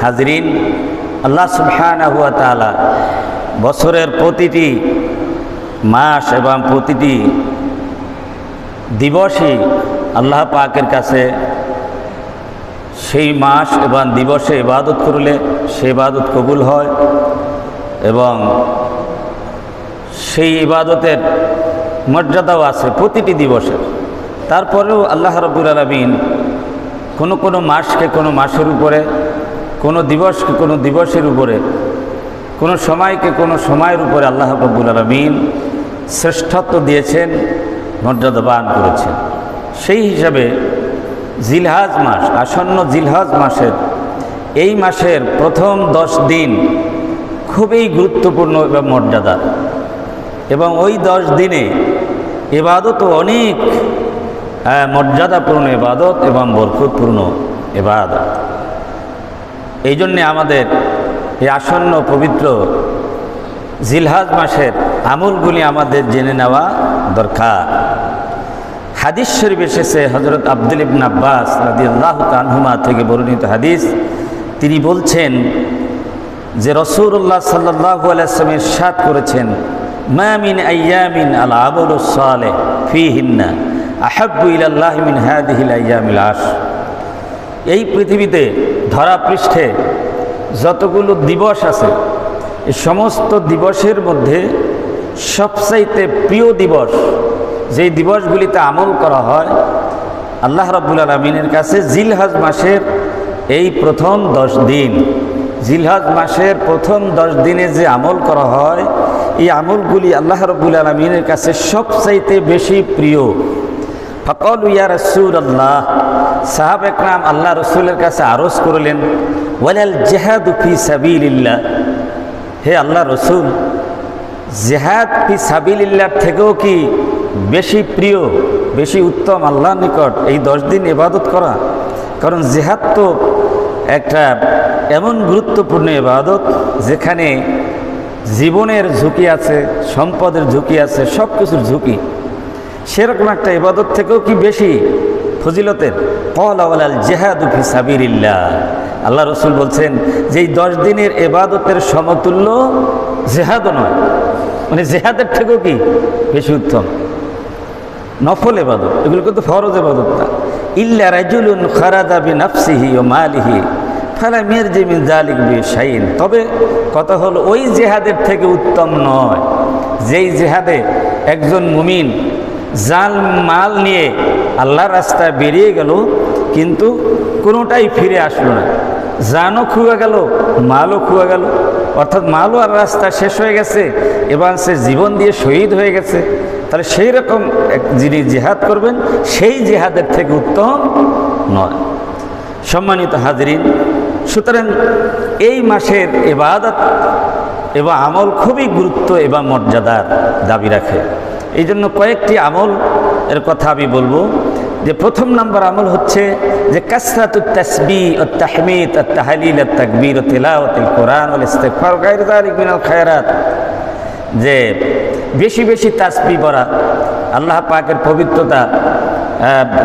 হাজরিন, আল্লাহ সুবহানাহু ওয়া তাআলা বছরের প্রতিটি মাস এবং প্রতিটি দিবসই আল্লাহ পাকের কাছে সেই মাস এবং দিবসে ইবাদত করলে সেই ইবাদত কবুল হয় এবং সেই ইবাদতের মর্যাদাও আছে প্রতিটি দিবসের। তারপরেও আল্লাহ রাব্বুল আলামিন কোনো মাসকে কোনো মাসের উপরে, কোনো দিবসকে কোনো দিবসের উপরে, কোনো সময়কে কোনো সময়ের উপরে আল্লাহ রাব্বুল আলামিন শ্রেষ্ঠত্ব দিয়েছেন, মর্যাদাবান করেছেন। সেই হিসাবে জিলহজ মাস, আসন্ন জিলহজ মাসের এই মাসের প্রথম 10 দিন খুবই গুরুত্বপূর্ণ এবং মর্যাদা, এবং ওই 10 দিনে ইবাদত অনেক মর্যাদাপূর্ণ ইবাদত এবং বরকতপূর্ণ ইবাদত। এই জন্যে আমাদের এই আসন্ন পবিত্র জিলহজ মাসের আমলগুলি আমাদের জেনে নেওয়া দরকার। হাদিস শরীফ এসেছে হযরত আব্দুল ইবনে আব্বাস রাদিয়াল্লাহু তাআলা আনহুমা থেকে বর্ণিত হাদিস। তিনি বলছেন যে রাসূলুল্লাহ সাল্লাল্লাহু আলাইহি ওয়াসাল্লাম ইরশাদ করেছেন, মা মিন আইয়ামিন আল আমালুস সালেহ ফীহিন্না আহাব্বু ইলাল্লাহি মিন হাযিহিল আইয়ামিল আশর। এই পৃথিবীতে ধরা পৃষ্ঠে যতগুলো দিবস আছে, এই সমস্ত দিবসের মধ্যে সবচাইতে প্রিয় দিবস, যেই দিবসগুলিতে আমল করা হয় আল্লাহ রাব্বুল আলামিনের কাছে জিলহজ মাসের এই প্রথম 10 দিন, জিলহজ মাসের প্রথম 10 দিনে যে আমল করা হয়, এই আমলগুলি আল্লাহ রাব্বুল আলামিনের কাছে সবচাইতে বেশি প্রিয়। ফাকালু ইয়া রাসূলুল্লাহ, সাহাবা একরাম আল্লাহ রসুলের কাছে আরজ করলেন, ওয়ালাল জিহাদু ফি সাবিলিল্লাহ, হে আল্লাহ রসুল, জিহাদ ফি সাবিলিল্লাহ থেকেও কি বেশি প্রিয়, বেশি উত্তম আল্লাহর নিকট এই 10 দিন ইবাদত করা? কারণ জিহাদ তো একটা এমন গুরুত্বপূর্ণ ইবাদত যেখানে জীবনের ঝুঁকি আছে, সম্পদের ঝুঁকি আছে, সব কিছুর ঝুঁকি। সেরকম একটা ইবাদত থেকেও কি বেশি ফজিলতের? ক্বালা ওয়ালাল জিহাদু ফি সাবিলিল্লাহ, আল্লাহ রসুল বলছেন যে এই 10 দিনের ইবাদতের সমতুল্য জিহাদও নয়, মানে জিহাদের থেকেও কি বেশি উত্তম। নফল ইবাদত, এগুলো কিন্তু ফরজ ইবাদত না। ইল্লা রাজুলুন খারাজা বিনাফসিহি ওয়া মালিহি ফালাম ইয়ারজি মিন যালিকা বিশাইইন, তবে কথা হলো ওই জিহাদের থেকে উত্তম নয় যেই জিহাদে একজন মুমিন জান মাল নিয়ে আল্লাহর রাস্তায় বেরিয়ে গেল কিন্তু কোনোটাই ফিরে আসলো না, জানও খুয়া গেল, মালও খুয়া গেল, অর্থাৎ মালও আর রাস্তা শেষ হয়ে গেছে, এবার সে জীবন দিয়ে শহীদ হয়ে গেছে। তাহলে সেই রকম যিনি জিহাদ করবেন সেই জিহাদের থেকে উত্তম নয়। সম্মানিত হাজরিন, সুতরাং এই মাসের ইবাদত এবং আমল খুবই গুরুত্ব এবং মর্যাদার দাবি রাখে। এই জন্য কয়েকটি আমল এর কথা আমি বলবো। যে প্রথম নম্বর আমল হচ্ছে যে কাসরাতুত তাসবিহ ও তাহমিদ ও তাহলিল ও তাকবীর ও তিলাওয়াতুল কোরআন ওয়াল ইস্তিগফার গায়র যালিক মিনাল খায়রাত, যে বেশি বেশি তাসবিহ পড়া, আল্লাহ পাকের পবিত্রতা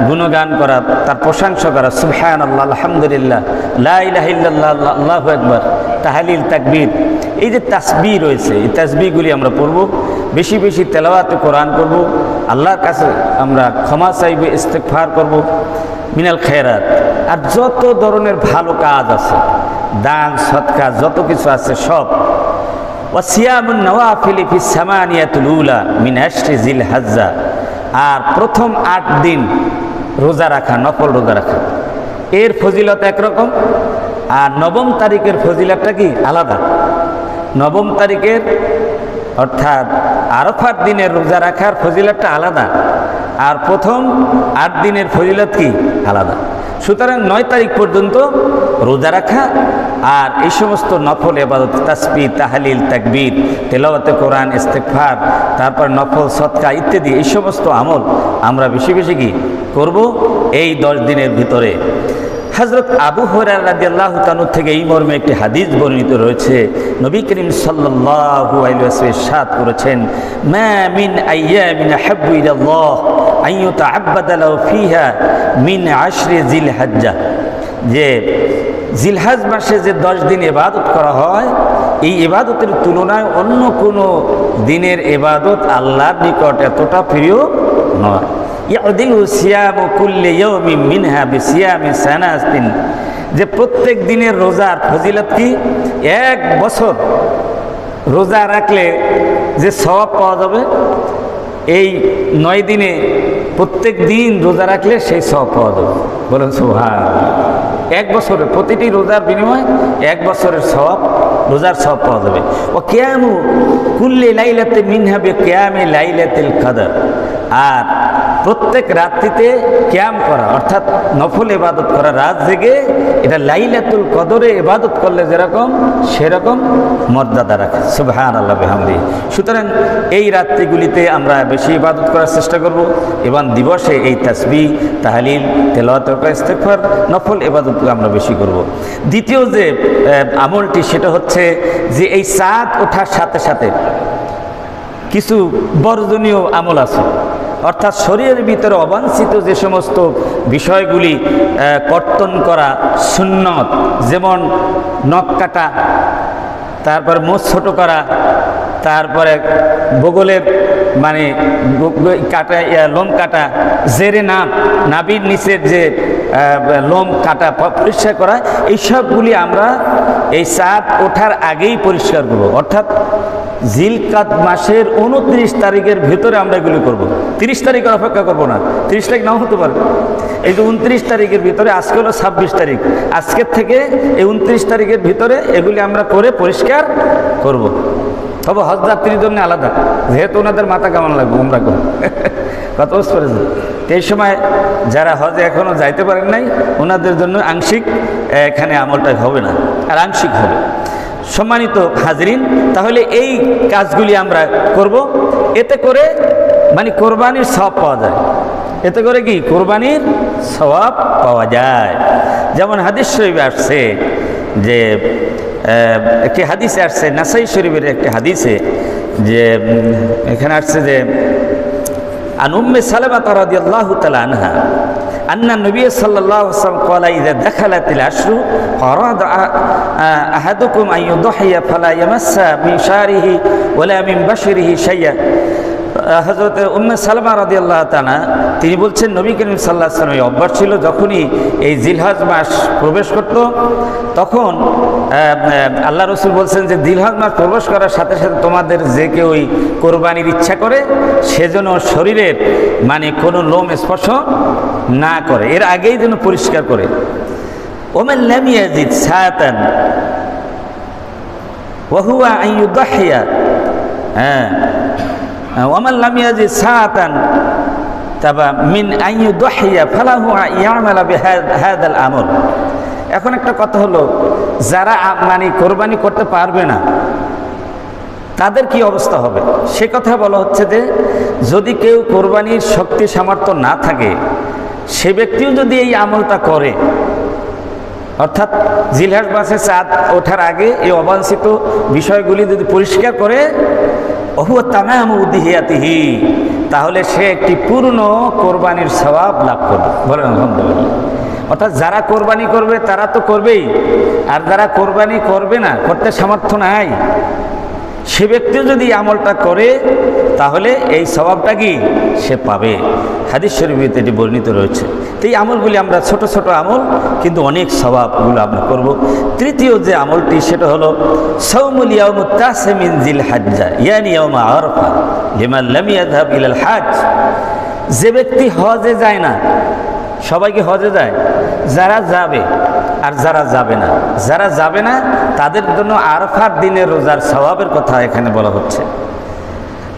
গুণগান করা, তার প্রশংসা করা, সুবহানাল্লাহ, আলহামদুলিল্লাহ, লা ইলাহা ইল্লাল্লাহ, আল্লাহু আকবার, তাহলিল, তাকবীর, এই যে তাসবিহ রয়েছে এই তাসবিহগুলি আমরা পড়ব, বেশি বেশি তেলাওয়াতে কোরআন করব, আল্লাহর কাছে আমরা ক্ষমা চাইব, ইস্তিগফার করব, মিনাল খায়রাত। আর যত ধরনের ভালো কাজ আছে, দান সদকা যত কিছু আছে সব, ওয়া সিয়ামুন নওয়াফিল ফি সামানিয়াতুল উলা মিন আশরি জিলহজ্জা, আর প্রথম 8 দিন রোজা রাখা, নফল রোজা রাখা, এর ফজিলত একরকম, আর নবম তারিখের ফজিলতটা কি আলাদা। নবম তারিখের অর্থাৎ আরাফার দিনের রোজা রাখার ফজিলতটা আলাদা, আর প্রথম 8 দিনের ফজিলত কি আলাদা। সুতরাং 9 তারিখ পর্যন্ত রোজা রাখা আর এই সমস্ত নফল ইবাদত, তাসবিহ, তাহলিল, তাকবীর, তেলাওয়াতে কোরআন, ইস্তিগফার, তারপর নফল সদকা ইত্যাদি এই সমস্ত আমল আমরা বেশি বেশি কি করব এই 10 দিনের ভিতরে। হযরত আবু হুরায়রা রাদিয়াল্লাহু তাআলা থেকে এই মর্মে একটি হাদিস বর্ণিত রয়েছে, নবী করিম সাল্লাল্লাহু আলাইহি ওয়াসাল্লাম ইরশাদ করেছেন, মা মিন আইয়ামিন আহাব্বু ইলাল্লাহ আন ইউতাআব্বাদা লাহু ফিহা মিন আশরি জিলহজ্জা, যে জিলহাজ মাসে যে 10 দিন ইবাদত করা হয়, এই ইবাদতের তুলনায় অন্য কোনো দিনের ইবাদত আল্লাহর নিকট এতটা প্রিয় নয়। ইয়াদিলু সিয়ামু কুল্লি ইয়াউমিন মিনহা বিসিয়ামি সানাতিন, যে প্রত্যেক দিনের রোজার ফজিলত কি? 1 বছর রোজা রাখলে যে সওয়াব পাওয়া যাবে, এই 9 দিনে প্রত্যেক দিন রোজা রাখলে সেই সওয়াব পাওয়া যাবে। বলেন সুবহানাল্লাহ। 1 বছরের প্রতিটি রোজার বিনিময়ে 1 বছরের সওয়াব, রোজার সওয়াব পাওয়া যাবে। ও কিয়ামু কুল্লি লাইলাতিন মিনহা বিকিয়ামি লাইলাতিল কদর, আর প্রত্যেক রাত্রিতে কিয়াম করা অর্থাৎ নফল ইবাদত করা, রাত জেগে, এটা লাইলাতুল কদরে ইবাদত করলে যেরকম সেরকম মর্যাদা রাখে। সুবহানাল্লাহ বিহামদিহি। সুতরাং এই রাত্রিগুলিতে আমরা বেশি ইবাদত করার চেষ্টা করব এবং দিবসে এই তাসবিহ, তাহলিল, তেলাওয়াত, ইস্তিগফার, নফল ইবাদতগুলো আমরা বেশি করব। দ্বিতীয় যে আমলটি সেটা হচ্ছে যে এই চাঁদ ওঠার সাথে সাথে কিছু বর্জনীয় আমল আছে, অর্থাৎ শরীরের ভিতরে অবাঞ্ছিত যে সমস্ত বিষয়গুলি কর্তন করা সুন্নত, যেমন নখ কাটা, তারপর মোচ ছোট করা, তারপরে বগলের মানে কাটা, লোম কাটা, জেরে নাভির নিচের যে লোম কাটা পরিষ্কার করা, এই সবগুলি আমরা এই চাঁদ ওঠার আগেই পরিষ্কার করব। অর্থাৎ জিলকাদ মাসের 29 তারিখের ভিতরে আমরা এগুলি করব। 30 তারিখের অপেক্ষা করব না, 30 তারিখ নাও হতে পারে। এই যে 29 তারিখের ভিতরে, আজকে হলো 26 তারিখ, আজকের থেকে এই 29 তারিখের ভিতরে এগুলি আমরা করে পরিষ্কার করব। তবে হজ যাত্রীর জন্য আলাদা, যেহেতু ওনাদের মাথা কেমন লাগবে আমরা করব। কত বুঝতে পেরেছেন? এই সময় যারা হজে এখনও যাইতে পারেন নাই, ওনাদের জন্য আংশিক এখানে আমলটা হবে না, আর আংশিক হবে। সম্মানিত হাজরিন, তাহলে এই কাজগুলি আমরা করব, এতে করে মানে কোরবানির সওয়াব পাওয়া যায়। এতে করে কি কোরবানির সওয়াব পাওয়া যায়। যেমন হাদিস শরীফে আসছে, যে একটি হাদিসে আসছে, নাসাই শরীফের একটি হাদিসে, যে এখানে আসছে যে আন উম্মে সালামা রাদিয়াল্লাহু তাআলা আনহা আন্না নবী সাল্লাল্লাহু আলাইহি ওয়াসাল্লাম ক্বালা ইযা দাখালাতিল আশরু ফারাদ আহাদুকুম আন ইউদহিয়া ফালা ইয়ামাসসা মিন শারিহি ওয়ালা মিন বাশরিহি শাইয়া। হযরত উম্মে সালামা রাদিয়াল্লাহু তাআলা তিনি বলছেন, নবী করিম সাল্লাল্লাহু আলাইহি ওয়াসাল্লামের অভ্যাস ছিল যখনই এই জিলহজ মাস প্রবেশ করত, তখন আল্লাহ রসুল বলছেন যে জিলহজ মাস প্রবেশ করার সাথে সাথে তোমাদের যে কেউ কোরবানির ইচ্ছা করে সেজন্য শরীরের মানে কোনো লোম স্পর্শ না করে, এর আগেই যেন পরিষ্কার করে। ওমান লাম ইয়াজিদ সাআতান ওয়া হুয়া আন ইউদহিয়া, ওমান লাম ইয়াজিদ সাআতান তাবা মিন আন ইউদহিয়া ফালাহু ইয়ামালা বিহাদাল আমল। এখন একটা কথা হলো, যারা মানে কোরবানি করতে পারবে না তাদের কি অবস্থা হবে সে কথা বলা হচ্ছে। যে যদি কেউ কোরবানির শক্তি সামর্থ্য না থাকে, সে ব্যক্তিও যদি এই আমলটা করে, অর্থাৎ জিলহজ মাসে চাঁদ ওঠার আগে এই অবাঞ্ছিত বিষয়গুলি যদি পরিষ্কার করে, ওহুয়া তামামু উদহিয়াতিহি, তাহলে সে একটি পূর্ণ কোরবানির সওয়াব লাভ করবে। বলেন আলহামদুলিল্লাহ। অর্থাৎ যারা কোরবানি করবে তারা তো করবেই, আর যারা কোরবানি করবে না, করতে সামর্থ্য নাই, সে ব্যক্তিও যদি আমলটা করে তাহলে এই সওয়াবটা কি সে পাবে। হাদিস শরীফে এটি বর্ণিত রয়েছে। তো এই আমলগুলি আমরা ছোট ছোট আমল, কিন্তু অনেক সওয়াবগুলো আমরা করব। তৃতীয় যে আমলটি সেটা হলো সাওমুল ইয়াউমুত তাসি মিন জিলহজ্জা ইয়ানি ইয়াউমা আরাফা লিমান লাম ইয়াযহাব ইলাল হজ। যে ব্যক্তি হজে যায় না, সবাইকে হজে যায়, যারা যাবে আর যারা যাবে না, যারা যাবে না তাদের জন্য আরাফার দিনে রোজার সওয়াবের কথা এখানে বলা হচ্ছে।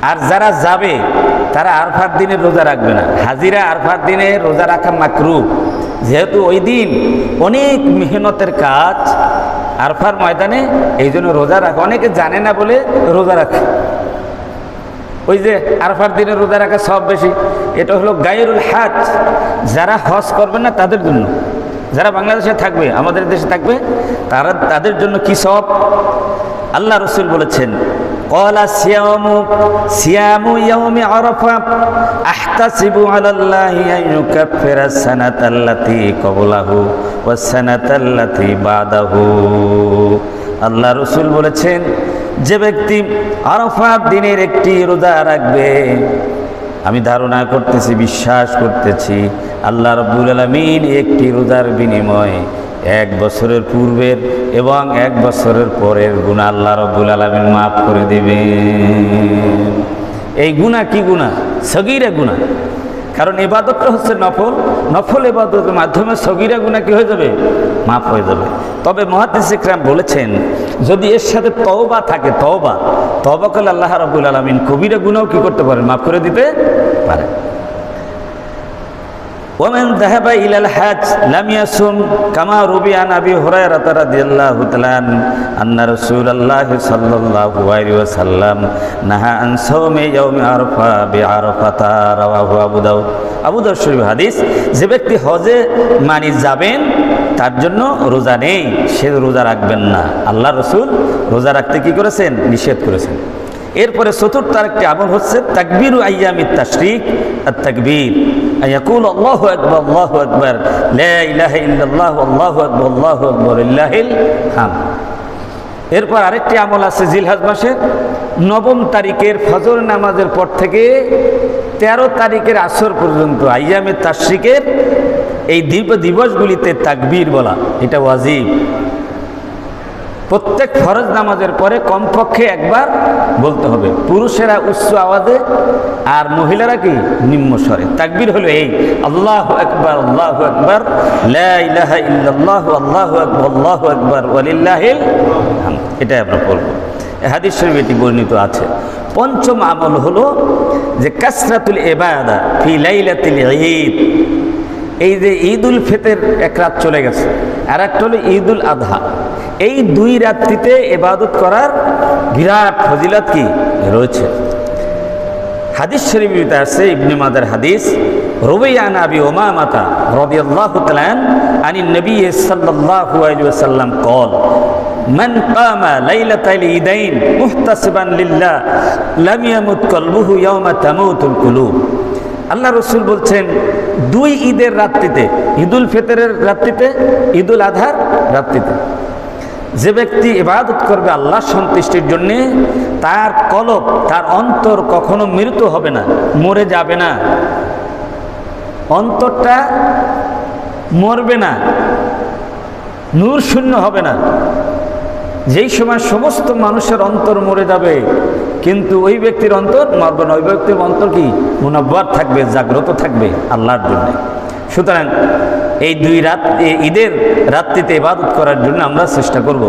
আর যারা যাবে তারা আরাফার দিনে রোজা রাখবে না। হাজিরা আরাফার দিনে রোজা রাখা মাকরুহ, যেহেতু ওই দিন অনেক মেহনতের কাজ আরাফার ময়দানে, এই জন্য রোজা রাখে। অনেকে জানে না বলে রোজা রাখে। ওই যে আরাফার দিনে রোজা রাখা সব বেশি, এটা হলো গায়রুল হজ, যারা হজ করবে না তাদের জন্য। যারা বাংলাদেশে থাকবে, আমাদের দেশে থাকবে, তাদের জন্য কি সওয়াব? আল্লাহ রসুল বলেছেন ক্বালা সিয়ামু ইয়াউমি আরাফা আহতাসিবু আলাল্লাহি আন ইউকাফিরা সানাতাল্লাতী ক্বাবলাহু ওয়াস সানাতাল্লাতী বাদাহু। আল্লাহ রাসূল বলেছেন, যে ব্যক্তি আরাফার দিনের একটি রোজা রাখবে, আমি ধারণা করতেছি, বিশ্বাস করতেছি, আল্লাহ রাব্বুল আলামিন একটি রোজার বিনিময়ে 1 বছরের পূর্বের এবং 1 বছরের পরের গুনাহ আল্লাহ রাব্বুল আলামিন মাফ করে দিবেন। এই গুনাহ কি গুনাহ? সগীরা গুনাহ। কারণ ইবাদতটা হচ্ছে নফল, নফল ইবাদতের মাধ্যমে সগীরা গুনাহ কি হয়ে যাবে? মাফ হয়ে যাবে। তবে মুহাদ্দিস ইকরাম বলেছেন, যদি এর সাথে তওবা থাকে, তওবা করলে আল্লাহ রাব্বুল আলামিন কবিরা গুনাহও কি করতে পারেন? মাফ করে দিতে পারে। ومن ذهب إلى الحج لم يصم كما روي عن أبي هريرة رضي الله تعالى عنه أن رسول الله صلى الله عليه وسلم نهى عن صوم يوم عرفة بعرفة رواه أبو داود। আবু দাউদ শরীফ হাদিস, যে ব্যক্তি হজে যাবেন তার জন্য রোজা নেই, সে রোজা রাখবেন না। আল্লাহ রাসূল রোজা রাখতে কি করেছেন? নিষেধ করেছেন। এরপরে চতুর্থ আরেকটি আমল হচ্ছে তাকবীরু আইয়ামিত তাশরিক। আত-তাকবীর ইয়াকুল আল্লাহু আকবার, আল্লাহু আকবার, লা ইলাহা ইল্লাল্লাহ, আল্লাহু আকবার, আল্লাহু আকবার, লিল্লাহিল হামদ। এরপর আরেকটি আমল আছে জিলহজ মাসের 9 তারিখের ফজর নামাজের পর থেকে 13 তারিখের আসর পর্যন্ত আইয়ামে তাশরিকের এই দিবসগুলিতে তাকবীর বলা, এটা ওয়াজিব। প্রত্যেক ফরজ নামাজের পরে কমপক্ষে একবার বলতে হবে, পুরুষেরা উচ্চ আওয়াজে আর মহিলারা কি নিম্ন স্বরে। তাকবীর হলো এই, আল্লাহু আকবার, আল্লাহু আকবার, লা ইলাহা ইল্লাল্লাহ, আল্লাহু আকবার, আল্লাহু আকবার, ওয়ালিল্লাহিল হামদ। এটাই আমরা বলব। হাদিস শরীফে এটি বর্ণিত আছে। পঞ্চম আমল হলো যে কাসরাতুল ইবাদা ফি লাইলাতিল ঈদ। এই যে ঈদুল ফিতর এক রাত চলে গেছে, আর একটা হলো ঈদুল আযহা। এই 2 রাত্রিতে ইবাদত করার বিরাট ফজিলত কি রয়েছে। হাদিস শরীফে আছে, ইবনে মাজার হাদিস, রুবাইয়া আন আবি উমামাতা রাদিয়াল্লাহু তাআলা আনিন নবী সাল্লাল্লাহু আলাইহি ওয়াসাল্লাম قال من قام ليلة العيدين محتسبا لله لم يمت قلبه يوم تموت القلوب। আল্লাহ রাসূল বলছেন, 2 ঈদের রাত্রিতে, ঈদুল ফিতরের রাত্রিতে, ঈদুল আযহার রাত্রিতে যে ব্যক্তি ইবাদত করবে আল্লাহর সন্তুষ্টির জন্যে, তার কলব, তার অন্তর কখনো মৃত হবে না, মরে যাবে না। অন্তরটা মরবে না, নূর শূন্য হবে না। যেই সময় সমস্ত মানুষের অন্তর মরে যাবে, কিন্তু ওই ব্যক্তির অন্তর মরবে না, ওই ব্যক্তির অন্তর কি মুনাব্বার থাকবে, জাগ্রত থাকবে আল্লাহর জন্য। সুতরাং এই 2 রাত ঈদের রাত্রিতে ইবাদত করার জন্য আমরা চেষ্টা করব।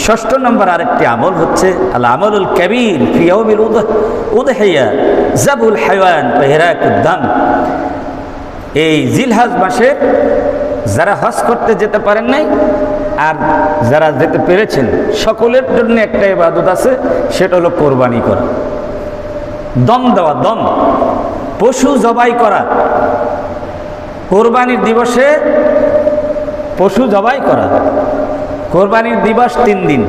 6 নম্বর আরেকটি আমল হচ্ছে আল আমলুল কাবীর ফি ইয়াউমিল উদহিয়া যাবুল হায়াওয়ান ওয়া ইহরাকুদ দাম। এই জিলহজ মাসে যারা হজ করতে যেতে পারেন নাই আর যারা যেতে পেরেছেন, সকলের জন্য একটা ইবাদত আছে, সেটা হলো কোরবানি করা, দম দেওয়া, দম, পশু জবাই করা। কোরবানির দিবসে পশু জবাই করা। কোরবানির দিবস 3 দিন,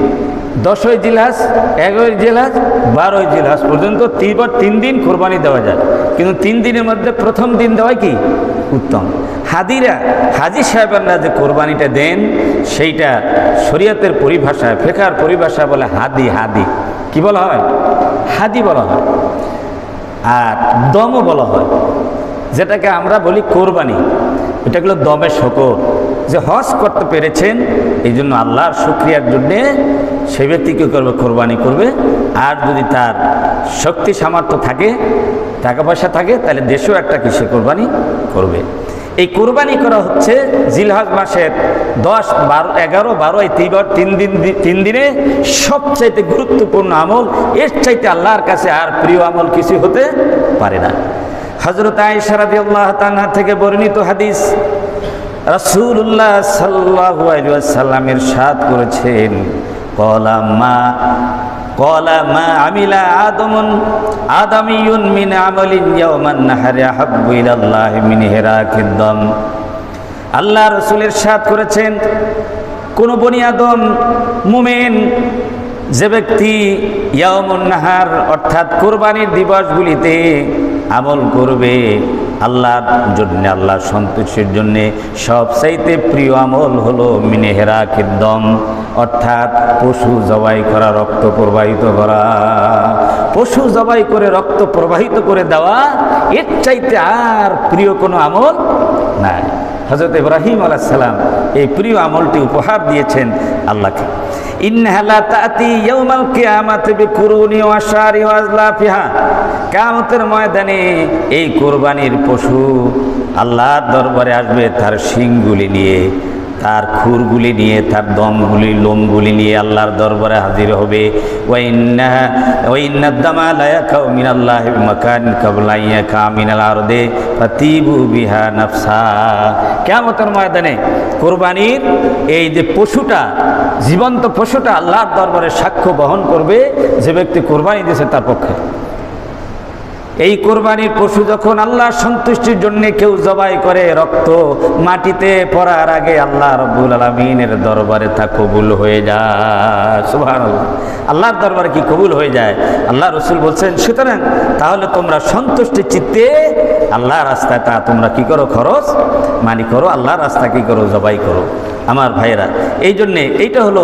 10ই জিলহজ, 11ই জিলহজ, 12ই জিলহজ পর্যন্ত 3 দিন কোরবানি দেওয়া যায়। কিন্তু 3 দিনের মধ্যে প্রথম দিন দেওয়াই কি উত্তম। হাজি সাহেবরা যে কোরবানিটা দেন, সেইটা শরীয়তের পরিভাষায়, ফিকহের পরিভাষায় বলে হাদি। হাদি কি বলা হয়? হাদি বলা হয়। আর দমও বলা হয়, যেটাকে আমরা বলি কোরবানি। এটা হলো দমে শকর, যে হজ করতে পেরেছেন, এই জন্য আল্লাহর শুকরিয়ার জন্যে সে ব্যক্তি কী করবে? কোরবানি করবে। আর যদি তার শক্তি সামর্থ্য থাকে, টাকা পয়সা থাকে, তাহলে দেশেও একটা কৃষি কোরবানি করবে। এই কোরবানি করা হচ্ছে জিলহজ মাসের 10, 12, 11, 12 এই 3 দিনে সবচাইতে গুরুত্বপূর্ণ আমল। এর চাইতে আল্লাহর কাছে আর প্রিয় আমল কিছু হতে পারে না। হযরত আয়েশা রাদিয়াল্লাহু তাআলা থেকে বর্ণিত হাদিস, রাসূলুল্লাহ সাল্লাল্লাহু আলাইহি ওয়াসাল্লাম ইরশাদ করেছেন, ক্বালা মা আমিলা আদামিয়ুন মিন আমালিন ইয়াওমান নাহরি আহাব্বু ইলাল্লাহি মিন হিরাকিদ দাম। আল্লাহ রাসূল ইরশাদ করেছেন, কোন বনি আদম মুমিন যে ব্যক্তি ইয়াউমুন নাহার অর্থাৎ কোরবানির দিবসগুলিতে আমল করবে আল্লাহর জন্য, আল্লাহর সন্তুষ্টির জন্য সবচাইতে প্রিয় আমল হলো মিনেহেরাকিদ দম, অর্থাৎ পশু জবাই করা, রক্ত প্রবাহিত করা। পশু জবাই করে রক্ত প্রবাহিত করে দেওয়া, এর চাইতে আর প্রিয় কোনো আমল নাই। হযরত ইব্রাহিম আলাইহিস সালাম এই প্রিয় আমলটি উপহার দিয়েছেন আল্লাহকে। ইন্নাহা লা তাতি ইয়াউমাল কিয়ামাতি বিকুরুনি ওয়া শারি ওয়া আজলাফিহা, কিয়ামতের ময়দানে এই কুরবানির পশু আল্লাহর দরবারে আসবে তার শিংগুলি নিয়ে, তার খুরগুলি নিয়ে, তার দমগুলি, লোমগুলি নিয়ে আল্লাহর দরবারে হাজির হবে। ওয়া ইন্নাদ দামা লা ইয়াকাউ মিনাল্লাহি বিমাকানিন কাবলা ইয়াকা মিনাল আরদি ফাতিবু বিহা নাফসা। কিয়ামতের ময়দানে কুরবানির এই যে পশুটা, জীবন্ত পশুটা আল্লাহর দরবারে সাক্ষ্য বহন করবে যে ব্যক্তি কুরবানি দিয়েছে তার পক্ষে। এই কোরবানির পশু যখন আল্লাহর সন্তুষ্টির জন্য কেউ জবাই করে, রক্ত মাটিতে পড়ার আগে আল্লাহ রাব্বুল আলামিনের দরবারে তা কবুল হয়ে যায়। সুবহানাল্লাহ, আল্লাহর দরবারে কি কবুল হয়ে যায়? আল্লাহ রাসূল বলছেন, সুতরাং তাহলে তোমরা সন্তুষ্টি চিত্তে আল্লাহর রাস্তায় তা তোমরা কি করো, খরচ মানি করো, আল্লাহর রাস্তা কি করো, জবাই করো। আমার ভাইয়েরা, এই জন্যে এইটা হলো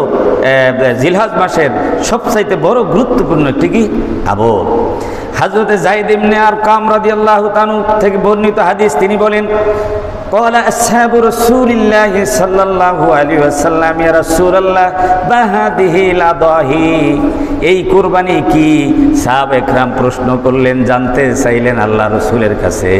জিলহজ মাসের সবচাইতে বড় গুরুত্বপূর্ণ একটি কি আমল। হযরত যায়েদ ইবনে আরকাম রাদিয়াল্লাহু তাআলা থেকে বর্ণিত হাদিস, তিনি বলেন, قال أصحاب رسول الله صلى الله عليه وسلم يا رسول الله ما هذه الأضاحي, এই কুরবানি কি? সাহাবা একরাম প্রশ্ন করলেন, জানতে চাইলেন আল্লাহ রসুলের কাছে।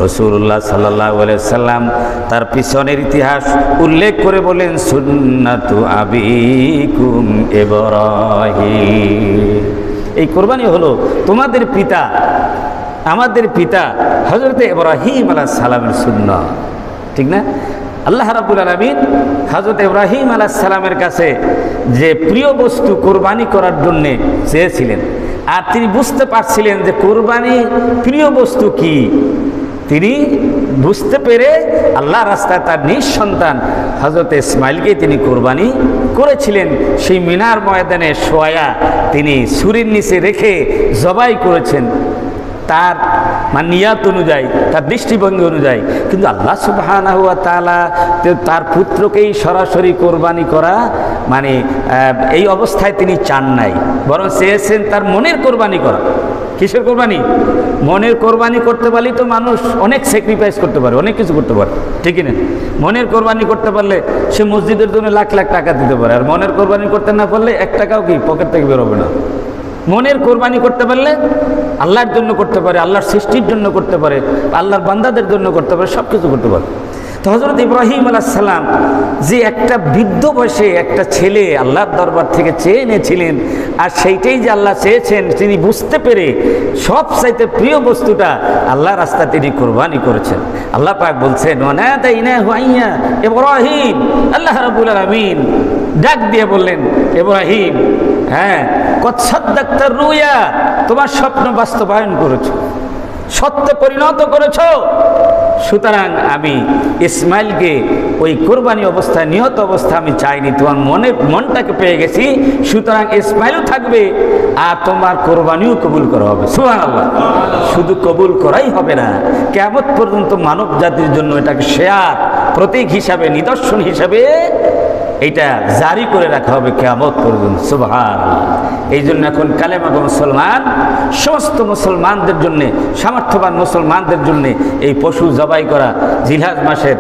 রাসূলুল্লাহ সাল্লাল্লাহু আলাইহি ওয়াসাল্লাম তার পিছনের ইতিহাস উল্লেখ করে বলেন, সুন্নাতু আবিকুম ইব্রাহিম, এই কোরবানি হলো তোমাদের পিতা, আমাদের পিতা হযরত ইব্রাহিম আলাইহিস সালামের সুন্নাহ, ঠিক না? আল্লাহ রাব্বুল আলামিন হযরত ইব্রাহিম আলাইহিস সালামের কাছে যে প্রিয় বস্তু কোরবানি করার জন্য চেয়েছিলেন, আর তিনি বুঝতে পারছিলেন যে কোরবানি প্রিয় বস্তু কি, তিনি বুঝতে পেরে আল্লাহ রাস্তায় তার নিজ সন্তান হযরত ইসমাইলকে তিনি কোরবানি করেছিলেন। সেই মিনার ময়দানে শোয়া তিনি ছুরির নিচে রেখে জবাই করেছেন তার নিয়াত অনুযায়ী, তার দৃষ্টিভঙ্গি অনুযায়ী। কিন্তু আল্লাহ সুবহানাহু ওয়া তাআলা তার পুত্রকেই সরাসরি কোরবানি করা এই অবস্থায় তিনি চান নাই, বরং চেয়েছেন তার মনের কোরবানি করা। কিসের কোরবানি? মনের কোরবানি করতে পারলেই তো মানুষ অনেক স্যাক্রিফাইস করতে পারে, অনেক কিছু করতে পারে, ঠিক না? মনের কোরবানি করতে পারলে সে মসজিদের জন্য লাখ লাখ টাকা দিতে পারে, আর মনের কোরবানি করতে না পারলে 1 টাকাও কি পকেট থেকে বেরোবে না। মনের কোরবানি করতে পারলে আল্লাহর জন্য করতে পারে, আল্লাহর সৃষ্টির জন্য করতে পারে, আল্লাহর বান্দাদের জন্য করতে পারে, সব কিছু করতে পারে। তো হযরত ইব্রাহিম আলাইহিস সালাম যে একটা বৃদ্ধ বয়সে একটা ছেলে আল্লাহর দরবার থেকে চেয়ে এনেছিলেন, আর সেইটাই যে আল্লাহ চেয়েছেন, তিনি বুঝতে পেরে সবচাইতে প্রিয় বস্তুটা আল্লাহ রাস্তা তিনি কোরবানি করেছেন। আল্লাহ পাক বলছেন, ওয়ানাদাইনাহু আইয়া ইব্রাহিম, আল্লাহ রাব্বুল আলামিন ডাক দিয়ে বললেন, ইব্রাহিম, হ্যাঁ, কদ সাদ্দাকতা রুয়া, তোমার স্বপ্ন বাস্তবায়ন করেছো, সত্যে পরিণত করেছো। সুতরাং আমি ইসমাইলকে ওই কোরবানি অবস্থায়, নিহত অবস্থা আমি চাইনি, তোমার মনটাকে পেয়ে গেছি, সুতরাং ইসমাইলও থাকবে আর তোমার কোরবানিও কবুল করা হবে। সুবহানাল্লাহ, শুধু কবুল করাই হবে না, কিয়ামত পর্যন্ত মানব জাতির জন্য এটাকে শেয়ার, প্রতীক হিসাবে, নিদর্শন হিসাবে এইটা জারি করে রাখা হবে কিয়ামত পর্যন্ত। সুবহানাল্লাহ। এই জন্য এখন কালেমা মুসলমান, সমস্ত মুসলমানদের জন্যে, সামর্থ্যবান মুসলমানদের জন্যে এই পশু জবাই করা জিলহজ মাসের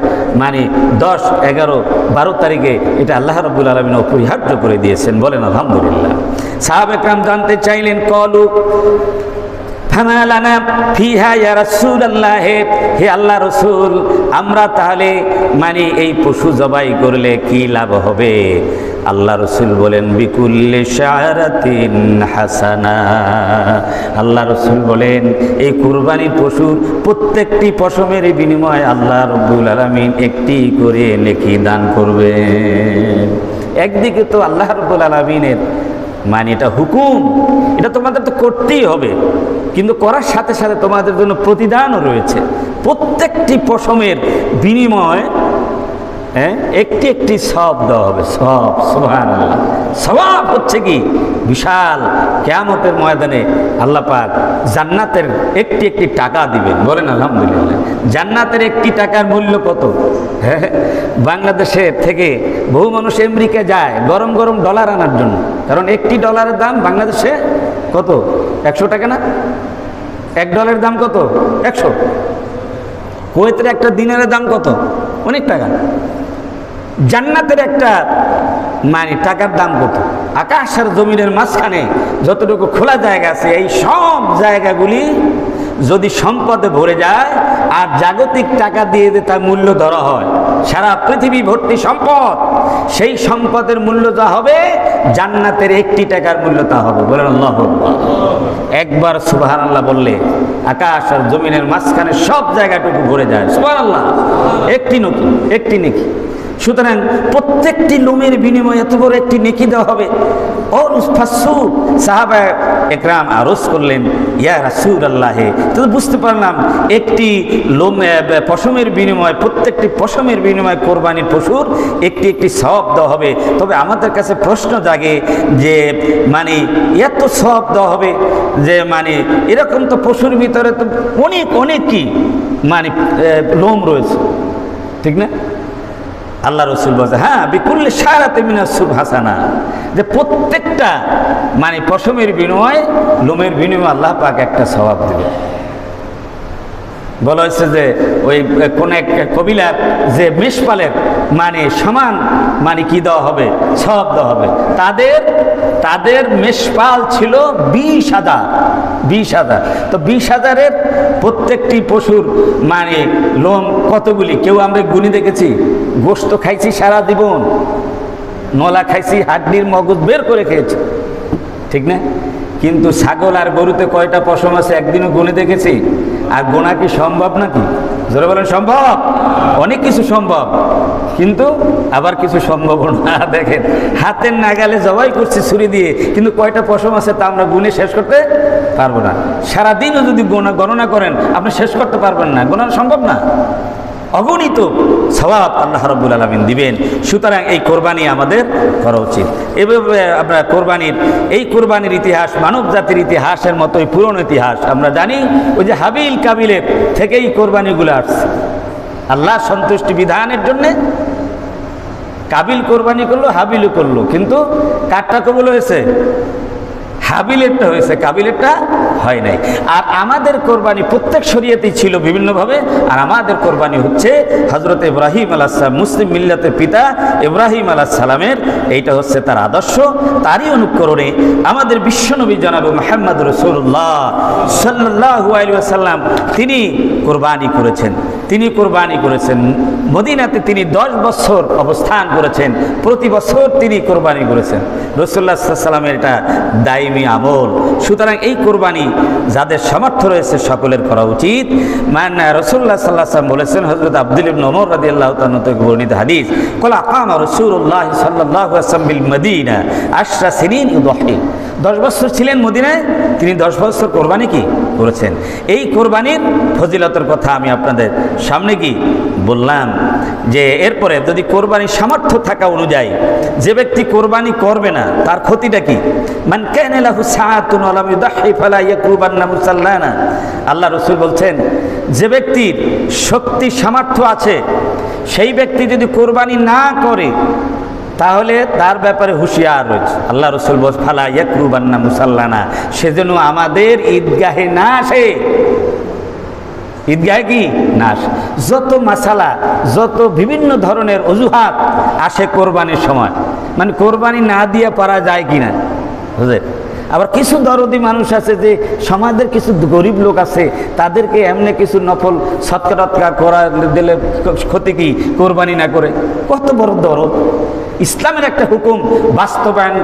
10, 11, 12 তারিখে এটা আল্লাহ রাব্বুল আলামিন অপরিহার্য করে দিয়েছেন। বলেন আলহামদুলিল্লাহ। সাহাবা کرام জানতে চাইলেন, কলু ফামা লানা ফিহা ইয়া রাসূলুল্লাহ, হে আল্লাহ রসুল, আমরা তাহলে এই পশু জবাই করলে কি লাভ হবে? আল্লাহ রসুল বলেন, বিকুল্লি শারাতিন হাসানা, আল্লাহ রসুল বলেন এই কুরবানির পশুর প্রত্যেকটি পশমের বিনিময়ে আল্লাহ রাব্বুল আলামিন একটি করে নেকি দান করবেন। একদিকে তো আল্লাহ রাব্বুল আলামিনের এটা হুকুম, এটা তোমাদের তো করতেই হবে, কিন্তু করার সাথে সাথে তোমাদের জন্য প্রতিদানও রয়েছে। প্রত্যেকটি পশমের বিনিময় একটি একটি সওয়াব দেওয়া হবে, সওয়াব। সুবহানাল্লাহ। সওয়াব হচ্ছে কি বিশাল কিয়ামতের ময়দানে আল্লাহ পাক জান্নাতের একটি একটি টাকা দিবেন। বলেন আলহামদুলিল্লাহ। জান্নাতের একটি টাকার মূল্য কত? হ্যাঁ, বাংলাদেশের থেকে বহু মানুষ আমেরিকা যায় গরম গরম ডলার আনার জন্য, কারণ একটি ডলারের দাম বাংলাদেশে কত? 100 টাকা না? $1 দাম কত? 100। কুয়েতের একটা দিনারের দাম কত? অনেক টাকা। জান্নাতের একটা মানে টাকার দাম কত? আকাশ আর জমিনের মাঝখানে যতটুকু খোলা জায়গা আছে, এই সব জায়গাগুলি যদি সম্পদে ভরে যায় আর জাগতিক টাকা দিয়ে তার মূল্য ধরা হয়, সারা পৃথিবী ভর্তি সম্পদ, সেই সম্পদের মূল্য যা হবে জান্নাতের একটি টাকার মূল্য তা হবে। বলেন আল্লাহু আকবার। একবার সুবহানাল্লাহ বললে আকাশ আর জমিনের মাঝখানে সব জায়গাটুকু ভরে যায়। সুবহানাল্লাহ। একটি নেকি। সুতরাং প্রত্যেকটি লোমের বিনিময়ে এত বড় একটি নেকি দেওয়া হবে। সাহাবা একরাম আরজ করলেন, ইয়া রাসূলুল্লাহ, তো বুঝতে পারলাম একটি লোম পশমের বিনিময়ে, প্রত্যেকটি পশমের বিনিময়ে কোরবানির পশুর একটি একটি সওয়াব দেওয়া হবে। তবে আমাদের কাছে প্রশ্ন জাগে যে মানে এত সওয়াব দেওয়া হবে যে মানে এরকম তো পশুর ভিতরে তো অনেক কি মানে লোম রয়েছে, ঠিক না? আল্লাহ রসুল বলছে, হ্যাঁ, বিকুল্লি শারাতিন মিনাস হাসানা, যে প্রত্যেকটা মানে পশমের বিনিময়ে, লোমের বিনিময়ে আল্লাহ পাক একটা সওয়াব দেবে। বলা হয়েছে যে ওই কোন এক কবিলার যে মেষপালের মানে সমান মানে কি দেওয়া হবে? সওয়াব দেওয়া হবে। তাদের মেষপাল ছিল 20,000। তো 20,000-এর প্রত্যেকটি পশুর মানে লোম কতগুলি? কেউ আমরা গুনি দেখেছি? গোশত খাইছি সারা জীবন, নলা খাইছি, হাড্ডির মগজ বের করে খেয়েছি, ঠিক না? কিন্তু ছাগল আর গরুতে কয়টা পশম আছে একদিনও গুনে দেখেছি? আর গোনা কি সম্ভব নাকি? জোরে বলেন সম্ভব। অনেক কিছু সম্ভব, কিন্তু আবার কিছু সম্ভব না। দেখেন, হাতের নাগালে জবাই করছি ছুরি দিয়ে, কিন্তু কয়টা পশম আছে তা আমরা গুনে শেষ করতে পারবো না। সারাদিনও যদি গণনা করেন আপনি শেষ করতে পারবেন না, গণনা সম্ভব না। অগণিত সওয়াব আল্লাহ রাব্বুল আলামিন দিবেন। সুতরাং এই কোরবানি আমাদের করা উচিত। এভাবে আমরা কোরবানির ইতিহাস মানব জাতির ইতিহাসের মতোই পুরনো ইতিহাস। আমরা জানি ওই যে হাবিল কাবিলের থেকেই কোরবানিগুলো আসছে। আল্লাহ সন্তুষ্টি বিধানের জন্যে কাবিল কোরবানি করলো, হাবিলও করলো, কিন্তু কারটা কবুল হয়েছে? হাবিলেরটা হয়েছে, কাবিলেরটা হয় নাই। আর আমাদের কোরবানি প্রত্যেক শরীয়তেই ছিল বিভিন্নভাবে। আর আমাদের কোরবানি হচ্ছে হযরত ইব্রাহিম আলাইহিস সালাম, মুসলিম মিল্লাতের পিতা ইব্রাহিম আলাইহিস সালামের, এইটা হচ্ছে তার আদর্শ। তারই অনুকরণে আমাদের বিশ্বনবী জনাব মুহাম্মদ রাসূলুল্লাহ সাল্লাল্লাহু আলাইহি ওয়াসাল্লাম তিনি কোরবানি করেছেন। মদিনাতে তিনি 10 বছর অবস্থান করেছেন। প্রতি বছর তিনি কোরবানি করেছেন। রাসূলুল্লাহ সাল্লাল্লাহু আলাইহি ওয়াসাল্লামের এটা দায়মি আমল। সুতরাং এই কোরবানি যাদের সামর্থ্য রয়েছে সকলের করা উচিত। মানে রাসূলুল্লাহ সাল্লাল্লাহু আলাইহি ওয়াসাল্লাম বলেছেন, হযরত আব্দুল্লাহ ইবনে ওমর রাদিয়াল্লাহু তাআলা থেকে বর্ণিত হাদিস, ক্বালা আকামা রাসূলুল্লাহ সাল্লাল্লাহু আলাইহি ওয়াসাল্লাম বিল মদিনা 10 সিনিন ইউদাহি। 10 বছর ছিলেন মদিনায়, তিনি 10 বছর কোরবানি কি করেছেন। এই কোরবানির ফজিলতের কথা আমি আপনাদের সামনে কি বললাম। যে এরপরে যদি কোরবানির সামর্থ্য থাকা অনুযায়ী যে ব্যক্তি কোরবানি করবে না তার ক্ষতিটা কি? মান কানা লাহু সাআতুন ওয়া লাম ইউদাহি ফালা ইয়াকরুবান্না মুসাল্লানা। আল্লাহ রাসূল বলছেন, যে ব্যক্তির শক্তি সামর্থ্য আছে সেই ব্যক্তি যদি কোরবানি না করে তাহলে তার ব্যাপারে হুঁশিয়ার রয়েছে। আল্লাহ রাসূল বলছেন, ফালা ইয়াকরুবান্না মুসাল্লানা, সেজন্য আমাদের ঈদগাহে না আসে। ঈদগাহে কি না আসে। যত মাসালা, যত বিভিন্ন ধরনের অজুহাত আসে কোরবানির সময়, মানে কোরবানি না দিয়ে পারা যায় কিনা, বুঝলেন? আবার কিছু দরদি মানুষ আছে যে সমাজের কিছু গরিব লোক আছে, তাদেরকে এমনি কিছু নফল সৎকার করা দিলে ক্ষতি কি কোরবানি না করে? কত বড় দরদ! ইসলামের একটা হুকুম বাস্তবায়ন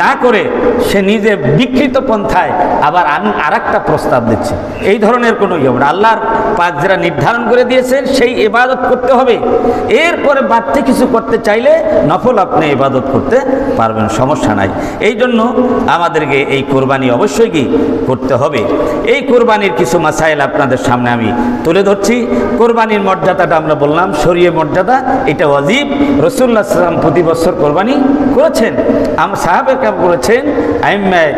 না করে সে নিজে বিকৃত পন্থায় আবার আরেকটা প্রস্তাব দিচ্ছে। এই ধরনের কোনো ইয়ে না। আল্লাহর পাক যারা নির্ধারণ করে দিয়েছেন সেই ইবাদত করতে হবে। এরপরে বাড়তি কিছু করতে চাইলে নফল আপনি ইবাদত করতে পারবেন, সমস্যা নাই। এই জন্য আমাদেরকে এই কোরবানি অবশ্যই কি করতে হবে। এই কোরবানির কিছু মাসাইল আপনাদের সামনে আমি তুলে ধরছি। কোরবানির মর্যাদাটা আমরা বললাম, শরীয় মর্যাদা, এটা ওয়াজিব। রাসূলুল্লাহ সাল্লাল্লাহু আলাইহি ওয়াসাল্লাম প্রতি বছর কোরবানি করেছেন, সাহাবায়ে কেরাম করেছেন, আইম্মায়ে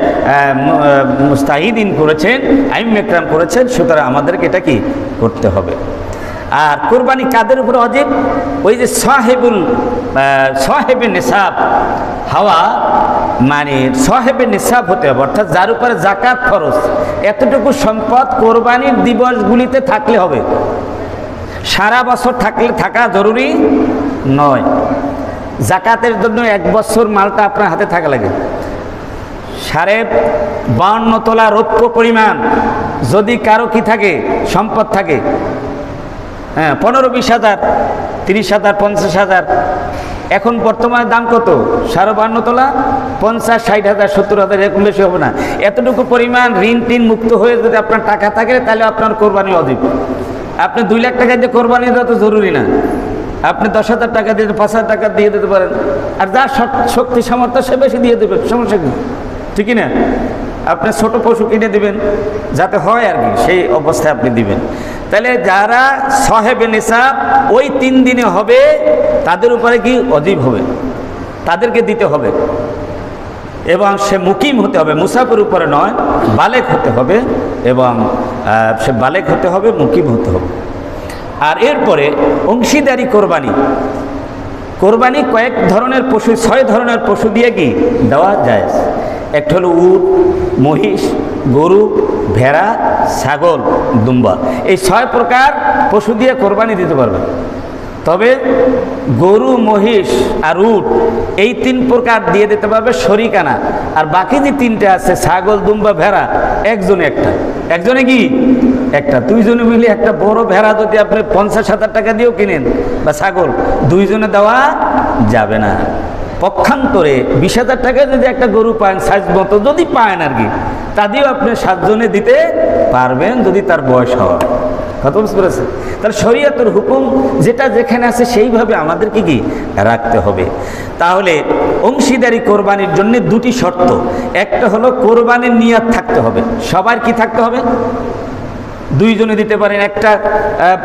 মুস্তাহিদিন করেছেন, আইম্মায়ে কেরাম করেছেন। সুতরাং আমাদেরকে এটা কি করতে হবে। আর কোরবানি কাদের উপর ওয়াজিব? ওই যে সাহেবে নিসাব হওয়া, মানে সাহেবে নিসাব হতে হবে, অর্থাৎ যার উপরে যাকাত ফরজ, এতটুকু সম্পদ কোরবানির দিবসগুলিতে থাকলে হবে। সারা বছর থাকা জরুরি নয়। যাকাতের জন্য 1 বছর মালটা আপনার হাতে থাকা লাগে। 52 তোলা রৌপ্য পরিমাণ যদি কারো কি থাকে, সম্পদ থাকে, হ্যাঁ, 15-20 হাজার, 30 হাজার, 50 হাজার, এখন বর্তমানে দাম কত? 52.5 তোলা 50-60 হাজার, 70 হাজার, এরকম বেশি হবে না। এতটুকু পরিমাণ ঋণ টিন মুক্ত হয়ে যদি আপনার টাকা থাকে, তাহলে আপনার কোরবানি ওয়াজিব। আপনি 2 লাখ টাকা দিয়ে কোরবানি দেওয়া তো জরুরি না। আপনি 10,000 টাকা দিয়ে, 5,000 টাকা দিয়ে দিতে পারেন। আর যার শক্তি সামর্থ্য সে বেশি দিয়ে দেবেন, সমস্যা কি? ঠিকই না? আপনি ছোট পশু কিনে দিবেন যাতে হয় আর কি, সেই অবস্থায় আপনি দিবেন। তাহলে যারা সাহেবে নিসাব ওই 3 দিনে হবে, তাদের উপরে কি ওয়াজিব হবে, তাদেরকে দিতে হবে। এবং সে মুকিম হতে হবে, মুসাফির উপরে নয়, বালেগ হতে হবে। এবং সে বালেগ হতে হবে, মুকিম হতে হবে। আর এরপরে অংশীদারি কোরবানি। কোরবানি কয়েক ধরনের পশু, 6 ধরনের পশু দিয়ে কি দেওয়া যায়। একটা হলো উট, মহিষ, গরু, ভেড়া, ছাগল, দুম্বা। এই 6 প্রকার পশু দিয়ে কোরবানি দিতে পারবে। তবে গরু, মহিষ আর উট, এই 3 প্রকার দিয়ে দিতে পারবে শরিকানা। আর বাকি যে 3টে আছে, ছাগল, দুম্বা, ভেড়া, একজনে কি একটা। 2 জনে মিলে একটা বড় ভেড়া যদি আপনি 50,000 টাকা দিয়েও কিনেন বা ছাগল, 2 জনে দেওয়া যাবে না। পক্ষান্তরে 20,000 টাকায় যদি একটা গরু পান, সাইজ মতো যদি পান আর কি, তা দিয়েও আপনি 7 জনে দিতে পারবেন, যদি তার বয়স হয়। কথা বুঝতে পেরেছেন? তাহলে শরীয়তের হুকুম যেটা যেখানে আছে সেইভাবে আমাদেরকে কি রাখতে হবে। তাহলে অংশীদারি কোরবানির জন্য 2টি শর্ত। একটা হলো কোরবানির নিয়াত থাকতে হবে। সবার কি থাকতে হবে? 2 জনে দিতে পারেন, একটা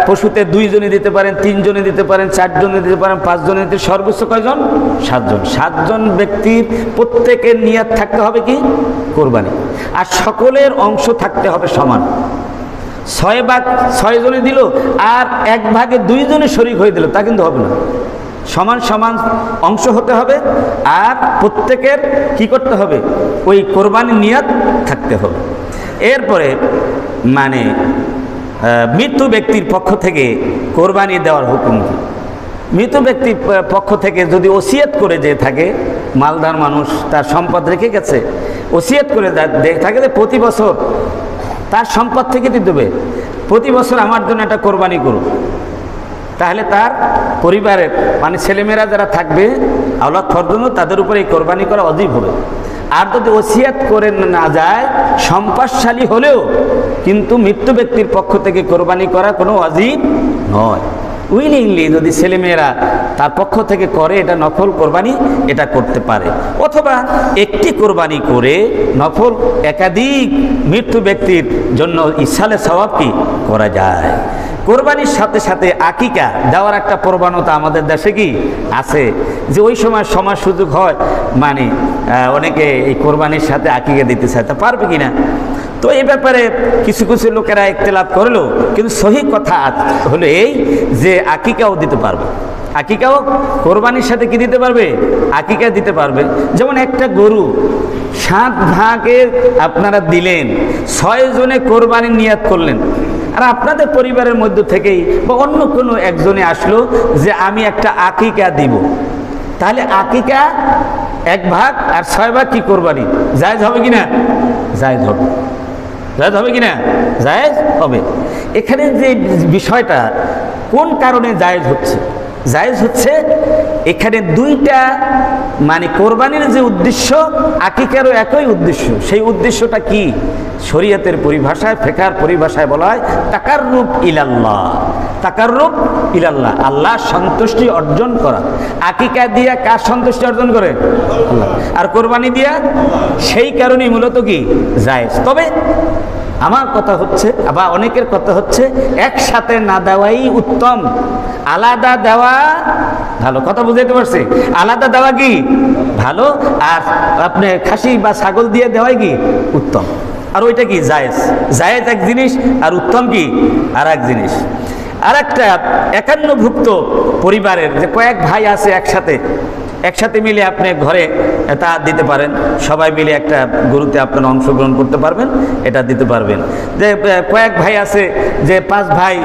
পশুতে 2 জনে দিতে পারেন, 3 জনে দিতে পারেন, 4 জনে দিতে পারেন, 5 জনে দিতে, সর্বোচ্চ কয়জন? 7 জন। 7 জন ব্যক্তির প্রত্যেকের নিয়াত থাকতে হবে কি কোরবানি। আর সকলের অংশ থাকতে হবে সমান। 6 জনে দিল আর 1 ভাগে 2 জনে শরিক হয়ে দিল, তা কিন্তু হবে না। সমান সমান অংশ হতে হবে। আর প্রত্যেকের কি করতে হবে? ওই কোরবানির নিয়াত থাকতে হবে। এরপরে মানে মৃত্যু ব্যক্তির পক্ষ থেকে কোরবানি দেওয়ার হুকুম কি? মৃত ব্যক্তির পক্ষ থেকে যদি ওসিয়ত করে যে থাকে, মালদার মানুষ তার সম্পদ রেখে গেছে, ওসিয়ত করে থাকে যে প্রতি বছর তার সম্পদ থেকে দিতে হবে, প্রতি বছর আমার জন্য একটা কোরবানি করুন, তাহলে তার পরিবারের মানে ছেলেমেয়েরা যারা থাকবে, আওলাদ ফরজন্য, তাদের উপরে এই কোরবানি করা ওয়াজিব হবে। আর যদি ওসিয়াত করে না যায়, সম্পদশালী হলেও কিন্তু মৃত্যু ব্যক্তির পক্ষ থেকে কোরবানি করা কোনো ওয়াজিব নয়। উইলিংলি যদি ছেলেমেয়েরা তার পক্ষ থেকে করে, এটা নফল কোরবানি, এটা করতে পারে। অথবা একটি কোরবানি করে নফল একাধিক মৃত্যু ব্যক্তির জন্য ইসালে সওয়াব কি করা যায়। কোরবানির সাথে সাথে আকিকা দেওয়ার একটা প্রবণতা আমাদের দেশে কি আছে, যে ওই সময় সুযোগ হয়, মানে অনেকে এই কোরবানির সাথে আকিকা দিতে চায়, তা পারবে কিনা। তো এই ব্যাপারে কিছু কিছু লোকেরা ইখতিলাফ করলো, কিন্তু সহি কথা হলো এই যে আকিকাও দিতে পারবে। আকিকাও কোরবানির সাথে কি দিতে পারবে? আকিকা দিতে পারবে। যেমন একটা গরু 7 ভাগে আপনারা দিলেন, 6 জনে কোরবানির নিয়াত করলেন, আর আপনাদের পরিবারের মধ্য থেকেই বা অন্য কোনো একজনে আসলো যে আমি একটা আকিকা দিব, তাহলে আকিকা 1 ভাগ আর 6 ভাগ কি কোরবানি জায়েজ হবে কিনা? জায়েজ হবে। জায়েজ হবে কিনা? জায়েজ হবে। এখানে যে বিষয়টা কোন কারণে জায়েজ হচ্ছে? জায়েজ হচ্ছে এখানে দুইটা মানে কোরবানির যে উদ্দেশ্য আকিকারও একই উদ্দেশ্য। সেই উদ্দেশ্যটা কি? শরীয়তের পরিভাষায়, ফিকহের পরিভাষায় বলা হয় তাকাররুব ইলাল্লাহ। তাকাররুব ইলাল্লাহ, আল্লাহ সন্তুষ্টি অর্জন করা। আকিকা দিয়া কার সন্তুষ্টি অর্জন করে? আল্লাহ। আর কোরবানি দিয়া সেই কারণেই মূলত কি জায়েজ। তবে আমার কথা হচ্ছে, বা অনেকের কথা হচ্ছে, একসাথে না দেওয়াই উত্তম, আলাদা দেওয়া ভালো। কথা বুঝাইতে পারছি? আলাদা দেওয়া কি ভালো, আর আপনি খাসি বা ছাগল দিয়ে দেওয়াই কি উত্তম। আর ওইটা কি জায়েজ। জায়েজ এক জিনিস, আর উত্তম কি আর এক জিনিস। আর একটা একান্নভুক্ত পরিবারের যে কয়েক ভাই আছে একসাথে মিলে আপনি ঘরে তা দিতে পারেন। সবাই মিলে একটা গরুতে আপনারা অংশগ্রহণ করতে পারবেন, এটা দিতে পারবেন। যে কয়েক ভাই আছে, যে 5 ভাই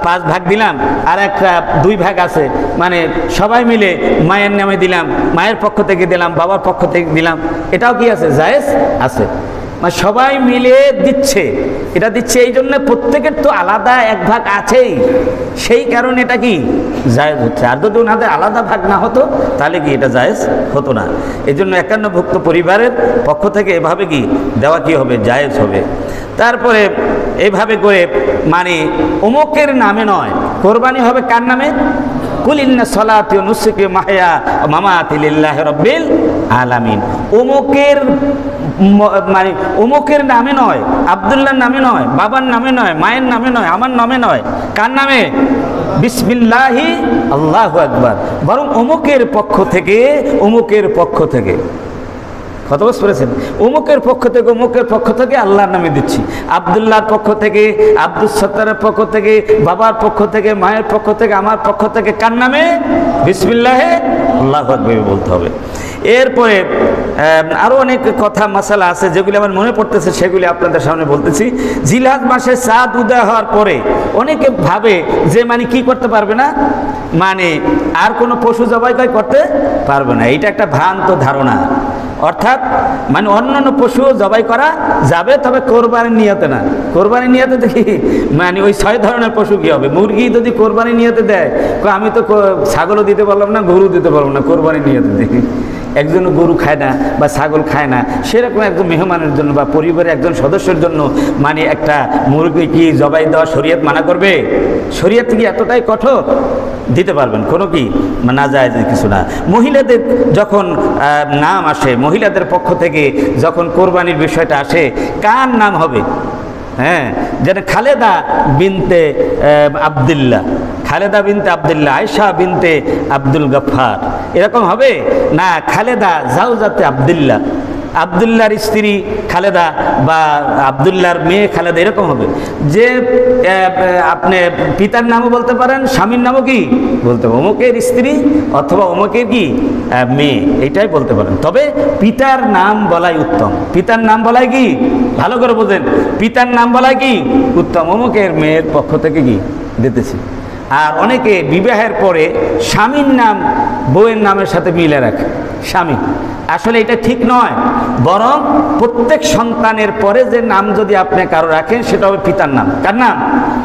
5 ভাগ দিলাম, আর একটা 2 ভাগ আছে, মানে সবাই মিলে মায়ের নামে দিলাম, মায়ের পক্ষ থেকে দিলাম, বাবার পক্ষ থেকে দিলাম, এটাও কি আছে? জায়েজ আছে। মানে সবাই মিলে দিচ্ছে, এটা দিচ্ছে এই জন্য প্রত্যেকের তো আলাদা 1 ভাগ আছেই, সেই কারণে এটা কি জায়েজ হচ্ছে। আর যদি ওনাদের আলাদা ভাগ না হতো তাহলে কি এটা জায়েজ হতো না। এই জন্য একান্নভুক্ত পরিবারের পক্ষ থেকে এভাবে কি দেওয়া কি হবে? জায়েজ হবে। তারপরে এইভাবে করে মানে অমুকের নামে নয়, কোরবানি হবে কার নামে? কুল ইন্না সলাতি ওয়া নুসুকি ওয়া মাহইয়া ওয়া মামাতি লিল্লাহি রাব্বিল আলামিন। অমুকের মানে অমুকের নামে নয়, আব্দুল্লাহর নামে নয়, বাবার নামে নয়, মায়ের নামে নয়, আমার নামে নয়, কার নামে? বিসমিল্লাহি আল্লাহু আকবার। বরং অমুকের পক্ষ থেকে, অমুকের পক্ষ থেকে, কত বুঝতে পেরেছেন? অমুকের পক্ষ থেকে, অমুকের পক্ষ থেকে আল্লাহর নামে দিচ্ছি। আব্দুল্লাহর পক্ষ থেকে, আব্দুল সত্তারের পক্ষ থেকে, বাবার পক্ষ থেকে, মায়ের পক্ষ থেকে, আমার পক্ষ থেকে, কার নামে? বিসমিল্লাহে আল্লাহু আকবার বলতে হবে। এরপরে আরও অনেক কথা মাসালা আছে যেগুলি আমার মনে পড়তেছে, সেগুলি আপনাদের সামনে বলতেছি। জিলহজ মাসে চাঁদ উদয় হওয়ার পরে অনেকে ভাবে যে মানে কি করতে পারবে না, মানে আর কোনো পশু জবাই করতে পারবে না। এটা একটা ভ্রান্ত ধারণা। অর্থাৎ মানে অন্যান্য পশু জবাই করা যাবে, তবে কোরবানির নিয়তে না। কোরবানির নিয়তে দেখি মানে ওই 6 ধরনের পশু কি হবে? মুরগি যদি কোরবানির নিয়তে দেয়, আমি তো ছাগলও দিতে পারলাম না, গরু দিতে পারলাম না, কোরবানির নিয়তে দেখি। একজন গরু খায় না বা ছাগল খায় না, সেরকম একজন মেহমানের জন্য বা পরিবারের একজন সদস্যের জন্য মানে একটা মুরগি কি জবাই দেওয়া শরীয়ত মানা করবে? শরীয়ত কি এতটাই কঠোর? দিতে পারবেন, কোনো কি না যায় কিছু না। মহিলাদের যখন নাম আসে, মহিলাদের পক্ষ থেকে যখন কোরবানির বিষয়টা আসে, কার নাম হবে? হ্যাঁ, যেন খালেদা বিনতে আবদুল্লাহ, খালেদা বিনতে আবদুল্লাহ, আয়েশা বিনতে আব্দুল গফফার, এরকম হবে না? খালেদা জাওজাতে আবদুল্লাহ, আবদুল্লাহর স্ত্রী খালেদা বা আবদুল্লাহর মেয়ে খালেদা, এরকম হবে। যে আপনি পিতার নামও বলতে পারেন, স্বামীর নামও কি বলতে পারেন, অমুকের স্ত্রী অথবা অমুকের কি মেয়ে, এটাই বলতে পারেন। তবে পিতার নাম বলাই উত্তম। পিতার নাম বলাই কি, ভালো করে বোঝেন, পিতার নাম বলাই কি উত্তম। অমুকের মেয়ের পক্ষ থেকে কি দিতেছি। আর অনেকে বিবাহের পরে স্বামীর নাম বউয়ের নামের সাথে মিলে রাখে, স্বামী। আসলে এটা ঠিক নয়। বরং প্রত্যেক সন্তানের পরে যে নাম যদি আপনি কারো রাখেন, সেটা হবে পিতার নাম। কার নাম?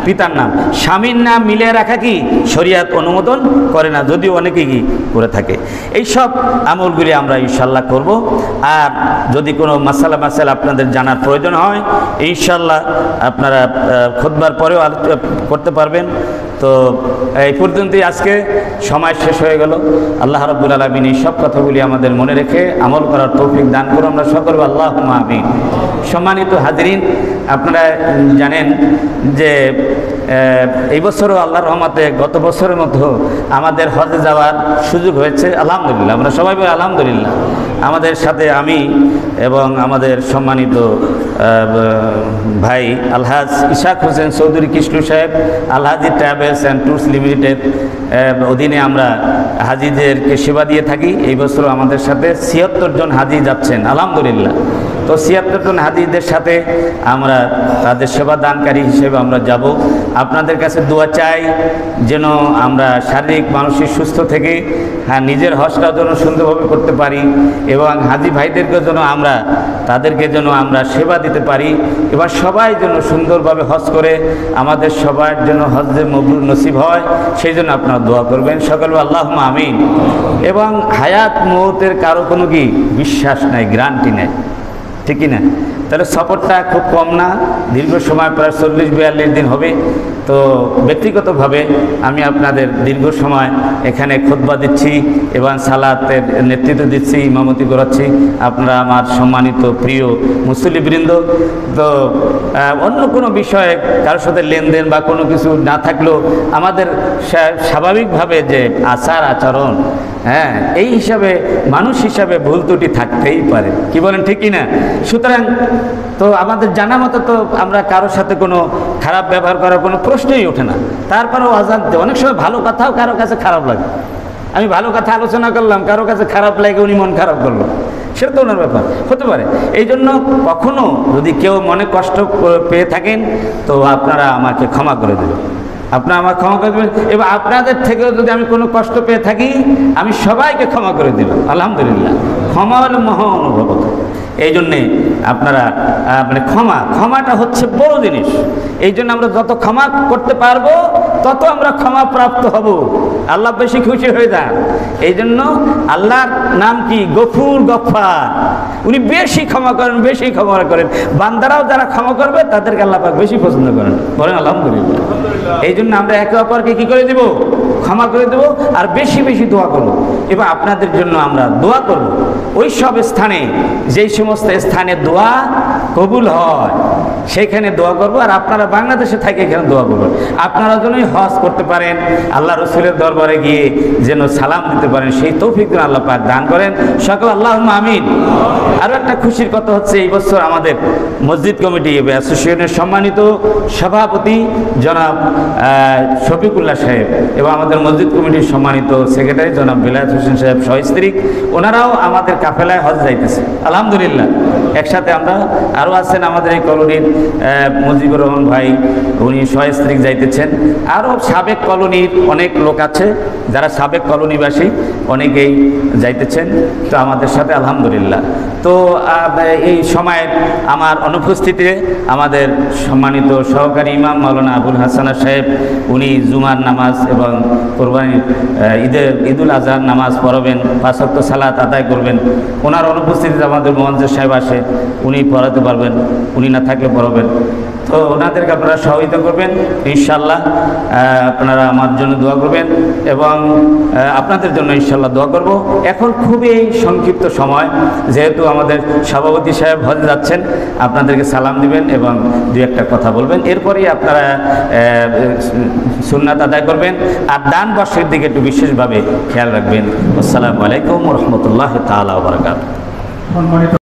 পিতার নাম। স্বামীর নাম মিলিয়ে রাখা কি শরীয়ত অনুমোদন করে না, যদিও অনেকে কি করে থাকে। এইসব আমলগুলি আমরা ইনশাল্লাহ করব। আর যদি কোনো মাসালা আপনাদের জানার প্রয়োজন হয়, ইনশাল্লাহ আপনারা খুতবার পরেও করতে পারবেন। তো এই পর্যন্তই, আজকে সময় শেষ হয়ে গেল। আল্লাহ রাব্বুল আলামিন এই সব কথাগুলি আমাদের মনে রেখে আমল করার তৌফিক দান করুন, আমরা সকলে আল্লাহুম্মা আমিন। সম্মানিত হাজিরিন, আপনারা জানেন যে এই বছরও আল্লাহর রহমতে গত বছরের মতো আমাদের হজে যাওয়ার সুযোগ হয়েছে, আলহামদুলিল্লাহ। আমরা সবাই বলি আলহামদুলিল্লাহ। আমাদের সাথে আমি এবং আমাদের সম্মানিত ভাই আলহাজ ইশাক হোসেন চৌধুরী কৃষ্ণ সাহেব, Alhaji travels and tours limited অধীনে আমরা হাজিদেরকে সেবা দিয়ে থাকি। এই বছর আমাদের সাথে ৭৬ জন হাজি যাচ্ছেন, আলহামদুলিল্লাহ। তো ৭৬ জন হাজিদের সাথে আমরা তাদের সেবা দানকারী হিসেবে আমরা যাব। আপনাদের কাছে দোয়া চাই যেন আমরা শারীরিক মানসিক সুস্থ থেকে নিজের হজটা যেন সুন্দরভাবে করতে পারি, এবং হাজি ভাইদেরকে যেন আমরা তাদেরকে যেন আমরা সেবা দিতে পারি, এবার সবাই যেন সুন্দরভাবে হজ করে আমাদের সবার জন্য হজ্জে মবরুর নসিব হয়, সেই জন্য আপনারা দোয়া করবেন সকলে আল্লাহুম্মা আমিন। এবং হায়াত মৌতের কারো কোনো কি বিশ্বাস নাই, গ্যারান্টি নেই, ঠিকই না? তাহলে সফরটা খুব কম না, দীর্ঘ সময় প্রায় 40-42 দিন হবে। তো ব্যক্তিগতভাবে আমি আপনাদের দীর্ঘ সময় এখানে খুতবা দিচ্ছি এবং সালাতের নেতৃত্ব দিচ্ছি, ইমামতি করাচ্ছি। আপনারা আমার সম্মানিত প্রিয় মুসল্লিবৃন্দ। তো অন্য কোনো বিষয়ে কারোর সাথে লেনদেন বা কোনো কিছু না থাকলেও আমাদের স্বাভাবিকভাবে যে আচার আচরণ, হ্যাঁ, এই হিসাবে মানুষ হিসাবে ভুল ত্রুটি থাকতেই পারে, কি বলেন ঠিক কিনা? সুতরাং তো আমাদের জানা মতো তো আমরা কারোর সাথে কোনো খারাপ ব্যবহার করার কোনো প্রশ্নই ওঠে না। তারপরেও আজাদ অনেক সময় ভালো কথাও কারো কাছে খারাপ লাগে। আমি ভালো কথা আলোচনা করলাম, কারো কাছে খারাপ লাগে, উনি মন খারাপ করলো, সেটা তো ওনার ব্যাপার, হতে পারে। এই জন্য কখনো যদি কেউ মনে কষ্ট পেয়ে থাকেন তো আপনারা আমাকে ক্ষমা করে দেবেন, আপনারা আমার ক্ষমা করে দেবেন। এবার আপনাদের থেকেও যদি আমি কোনো কষ্ট পেয়ে থাকি আমি সবাইকে ক্ষমা করে দেব, আলহামদুলিল্লাহ। ক্ষমা হলো মহা অনুভবতা। এই জন্যে আপনারা মানে ক্ষমাটা হচ্ছে বড় জিনিস। এই জন্য আমরা যত ক্ষমা করতে পারবো তত আমরা ক্ষমা প্রাপ্ত হব, আল্লাহ বেশি খুশি হয়ে যান। এই জন্য আল্লাহর নাম কি? গফুর, গফফার। উনি বেশি ক্ষমা করেন, বেশি ক্ষমা করেন। বান্দারাও যারা ক্ষমা করবে তাদেরকে আল্লাহ পাক বেশি পছন্দ করেন, বলেন আলহামদুলিল্লাহ। এই জন্য আমরা একে অপরকে কি করে দেব? ক্ষমা করে দেব, আর বেশি বেশি দোয়া করব। এবার আপনাদের জন্য আমরা দোয়া করব ওই সব স্থানে, যেই সমস্ত স্থানে দোয়া কবুল হয় সেইখানে দোয়া করব। আর আপনারা বাংলাদেশে থাকে এখানে দোয়া করবেন, আপনারা যেনই হজ করতে পারেন, আল্লাহ রসুলের দরবারে গিয়ে যেন সালাম দিতে পারেন, সেই তৌফিক যেন আল্লাহ পাক দান করেন, সকল আল্লাহুম্মা আমিন। আরও একটা খুশির কথা হচ্ছে, এই বছর আমাদের মসজিদ কমিটি অ্যাসোসিয়েশনের সম্মানিত সভাপতি জনাব শফিকুল্লাহ সাহেব এবং আমাদের মসজিদ কমিটির সম্মানিত সেক্রেটারি জনাব বেলায়েত হোসেন সাহেব সহস্ত্রী, ওনারাও আমাদের কাফেলায় হজ যাইতেছে, আলহামদুলিল্লাহ। একসাথে আমরা আরও আছেন আমাদের এই কলোনির মুজিবুর রহমান ভাই, উনি সহস্ত্রী যাইতেছেন। আরও সাবেক কলোনির অনেক লোক আছে যারা সাবেক কলোনিবাসী, অনেকেই যাইতেছেন তো আমাদের সাথে, আলহামদুলিল্লাহ। তো এই সময় আমার অনুপস্থিতিতে আমাদের সম্মানিত সহকারী ইমাম মাওলানা আবুল হাসানা সাহেব, উনি জুমার নামাজ এবং কোরবানির ঈদুল আজহার নামাজ পড়াবেন, 5 ওয়াক্ত সালাত আদায় করবেন। ওনার অনুপস্থিতিতে আমাদের মোহাজ্জেজ সাহেব আসে, উনি পড়াতে পারবেন, উনি না থাকলে পড়াবেন। তো ওনাদেরকে আপনারা সহযোগিতা করবেন ইনশাআল্লাহ। আপনারা আমার জন্য দোয়া করবেন এবং আপনাদের জন্য ইনশাআল্লাহ দোয়া করব। এখন খুবই সংক্ষিপ্ত সময়, যেহেতু আমাদের সভাপতি সাহেব হজে যাচ্ছেন, আপনাদেরকে সালাম দিবেন এবং 2-1 কথা বলবেন, এরপরেই আপনারা সুন্নাত আদায় করবেন। আর দান বর্ষের দিকে একটু বিশেষভাবে খেয়াল রাখবেন। আসসালামু আলাইকুম ওয়া রাহমাতুল্লাহি তাআলা ওয়া বারাকাতুহু।